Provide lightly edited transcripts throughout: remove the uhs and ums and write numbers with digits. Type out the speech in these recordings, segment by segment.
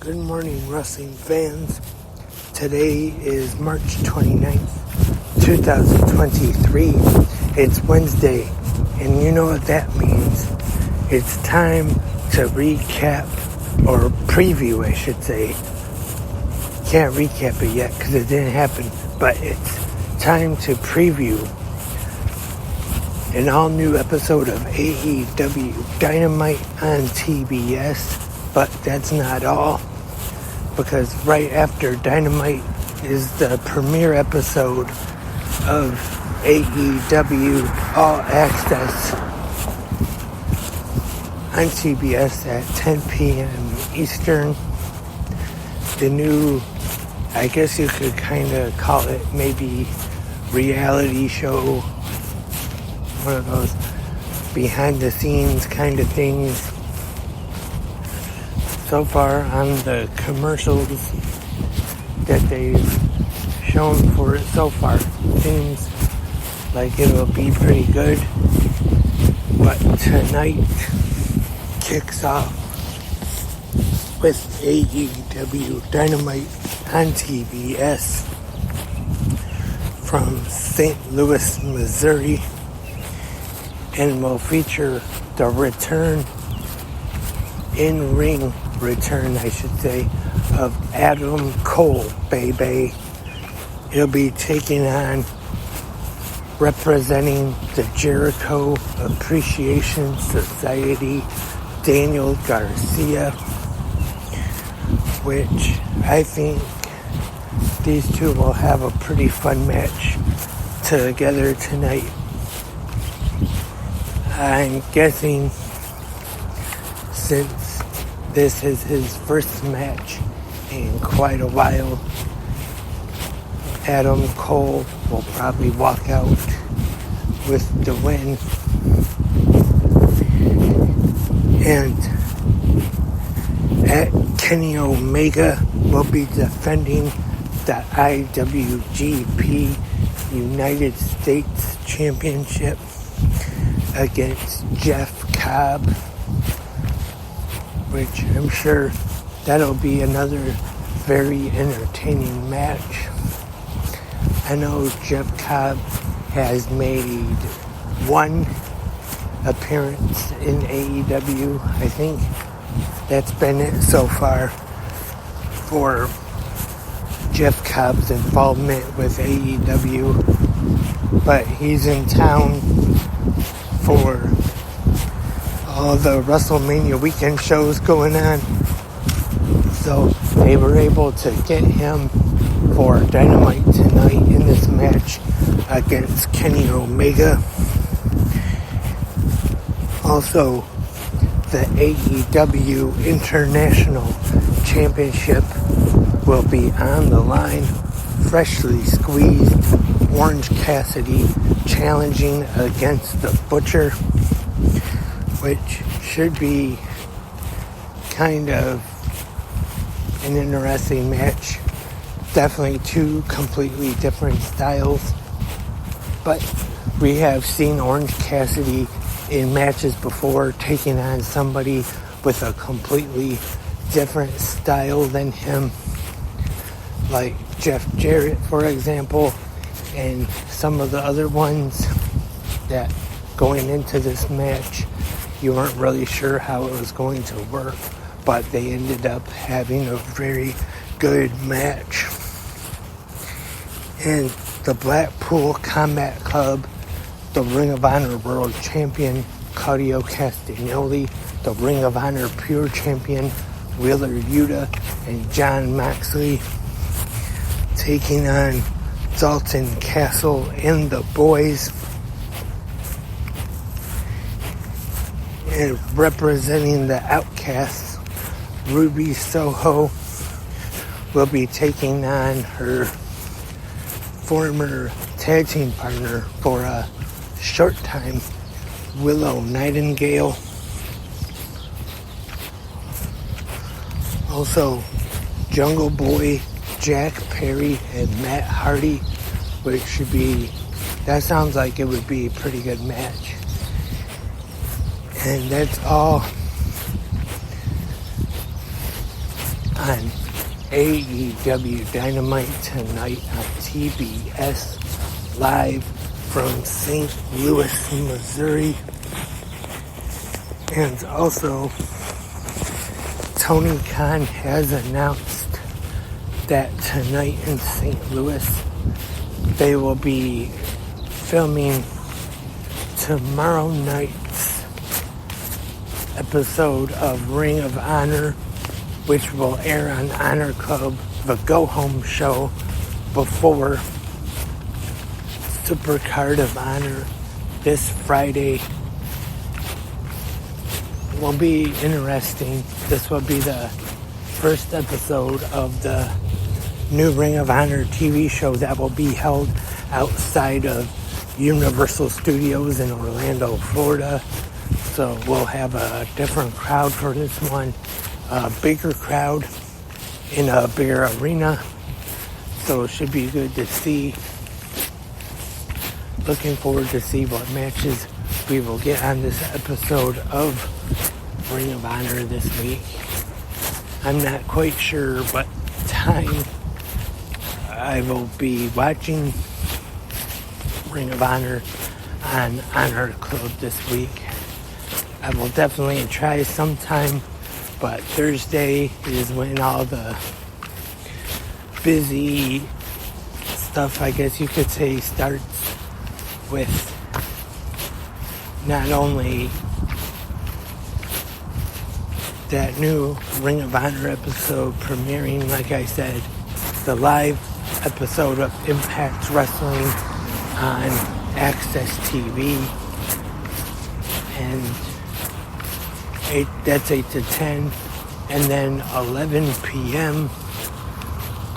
Good morning, wrestling fans. Today is March 29th, 2023. It's Wednesday, and you know what that means. It's time to recap, or preview, I should say. Can't recap it yet because it didn't happen, but it's time to preview an all-new episode of AEW Dynamite on TBS. But that's not all, because right after Dynamite is the premiere episode of AEW All Access on TBS at 10 p.m. Eastern. The new, I guess you could kind of call it maybe reality show, one of those behind the scenes kind of things. So far on the commercials that they've shown for it so far, seems like it'll be pretty good. But tonight kicks off with AEW Dynamite on TBS from St. Louis, Missouri, and will feature the in-ring return, I should say, of Adam Cole, baby. He'll be taking on, representing the Jericho Appreciation Society, Daniel Garcia, which I think these two will have a pretty fun match together tonight. I'm guessing since this is his first match in quite a while, Adam Cole will probably walk out with the win. And Kenny Omega will be defending the IWGP United States Championship against Jeff Cobb, which I'm sure that'll be another very entertaining match. I know Jeff Cobb has made one appearance in AEW. I think that's been it so far for Jeff Cobb's involvement with AEW. But he's in town for all the WrestleMania weekend shows going on, so they were able to get him for Dynamite tonight in this match against Kenny Omega. Also, the AEW International Championship will be on the line. Freshly squeezed Orange Cassidy challenging against the Butcher, which should be kind of an interesting match. Definitely two completely different styles. But we have seen Orange Cassidy in matches before taking on somebody with a completely different style than him, like Jeff Jarrett, for example, and some of the other ones that going into this match you weren't really sure how it was going to work, but they ended up having a very good match. And the Blackpool Combat Club, the Ring of Honor World Champion Claudio Castagnoli, the Ring of Honor Pure Champion Wheeler Yuta, and Jon Moxley taking on Dalton Castle and the Boys. And representing the Outcasts, Ruby Soho will be taking on her former tag team partner for a short time, Willow Nightingale. Also, Jungle Boy, Jack Perry, and Matt Hardy, which should be, that sounds like it would be a pretty good match. And that's all on AEW Dynamite tonight on TBS live from St. Louis, Missouri. And also, Tony Khan has announced that tonight in St. Louis they will be filming tomorrow night's episode of Ring of Honor, which will air on Honor Club, the Go Home show, before Supercard of Honor this Friday. Will be interesting. This will be the first episode of the new Ring of Honor TV show that will be held outside of Universal Studios in Orlando, Florida. So we'll have a different crowd for this one, a bigger crowd in a bigger arena. So it should be good to see. Looking forward to see what matches we will get on this episode of Ring of Honor this week. I'm not quite sure what time I will be watching Ring of Honor on Honor Club this week. I will definitely try sometime, but Thursday is when all the busy stuff, I guess you could say, starts with not only that new Ring of Honor episode premiering, like I said, the live episode of Impact Wrestling on Access TV, and that's 8 to 10, and then 11 p.m.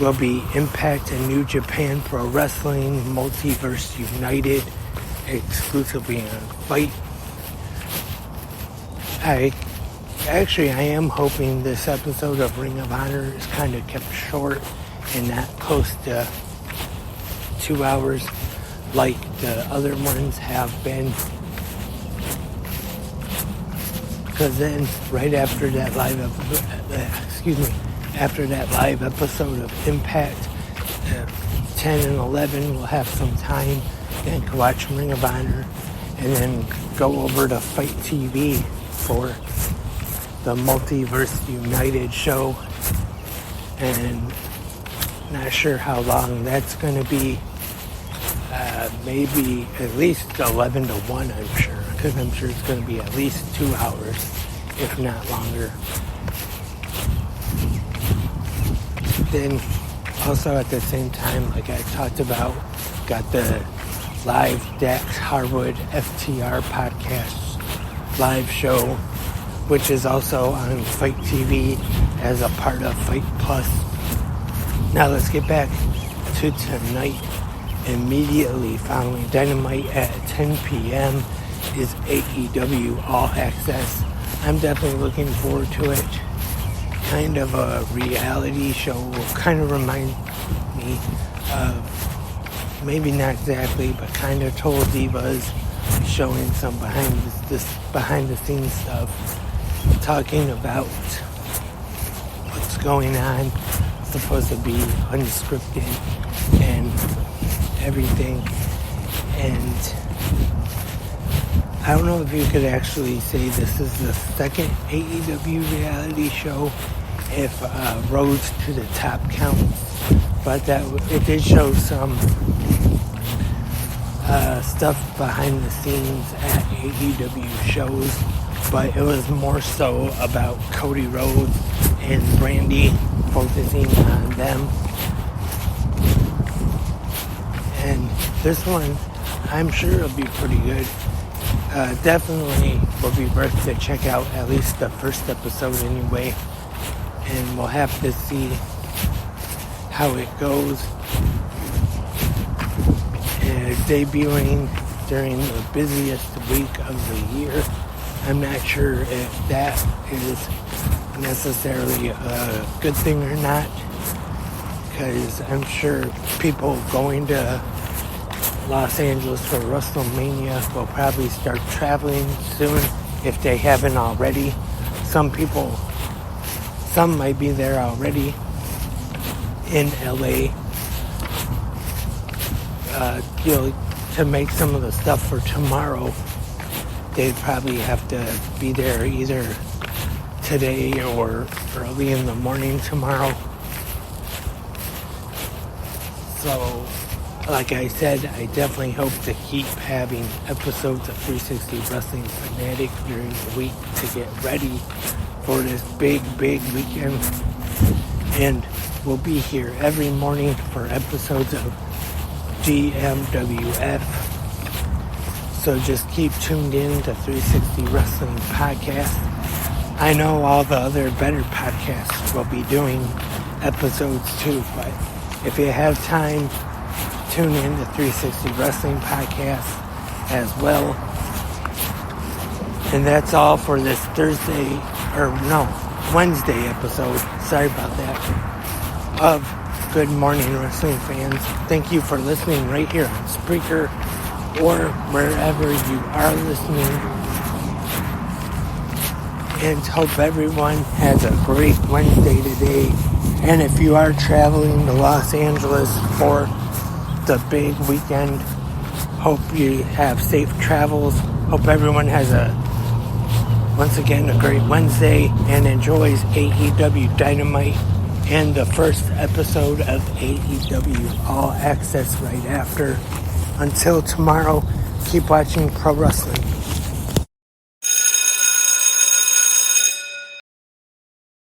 will be Impact and New Japan Pro Wrestling Multiverse United, exclusively on Fight. I am hoping this episode of Ring of Honor is kind of kept short and not close to 2 hours like the other ones have been. Because then, right after that live episode of Impact, 10 and 11, we'll have some time and watch Ring of Honor, and then go over to Fight TV for the Multiverse United show, and not sure how long that's going to be. Maybe at least 11 to 1, I'm sure, because I'm sure it's going to be at least 2 hours, if not longer. Then also at the same time, like I talked about, got the live Dax Harwood FTR podcast live show, which is also on Fight TV as a part of Fight Plus. Now let's get back to tonight. Immediately following Dynamite at 10 p.m. is AEW All Access. I'm definitely looking forward to it. Kind of a reality show. Kind of remind me of, maybe not exactly, but kind of Total Divas, showing some behind the scenes stuff, talking about what's going on. It's supposed to be unscripted and everything, and I don't know if you could actually say this is the second AEW reality show if Roads to the Top counts, but that it did show some stuff behind the scenes at AEW shows, but it was more so about Cody Rhodes and Brandy, focusing on them. And this one, I'm sure it'll be pretty good. Definitely will be worth to check out, at least the first episode anyway. And we'll have to see how it goes. Debuting during the busiest week of the year. I'm not sure if that is necessarily a good thing or not, because I'm sure people going to Los Angeles for WrestleMania will probably start traveling soon if they haven't already. Some some might be there already in LA. To make some of the stuff for tomorrow, they'd probably have to be there either today or early in the morning tomorrow. So, like I said, I definitely hope to keep having episodes of 360 Wrestling Fanatic during the week to get ready for this big weekend. And we'll be here every morning for episodes of GMWF. So just keep tuned in to 360 Wrestling Podcast. I know all the other better podcasts will be doing episodes too, but if you have time, tune in to 360 Wrestling Podcast as well. And that's all for this Wednesday episode. Sorry about that. Of Good Morning Wrestling Fans. Thank you for listening right here on Spreaker or wherever you are listening. And hope everyone has a great Wednesday today. And if you are traveling to Los Angeles for the big weekend, hope you have safe travels. Hope everyone has once again a great Wednesday and enjoys AEW Dynamite and the first episode of AEW All Access right after. Until tomorrow, keep watching pro wrestling.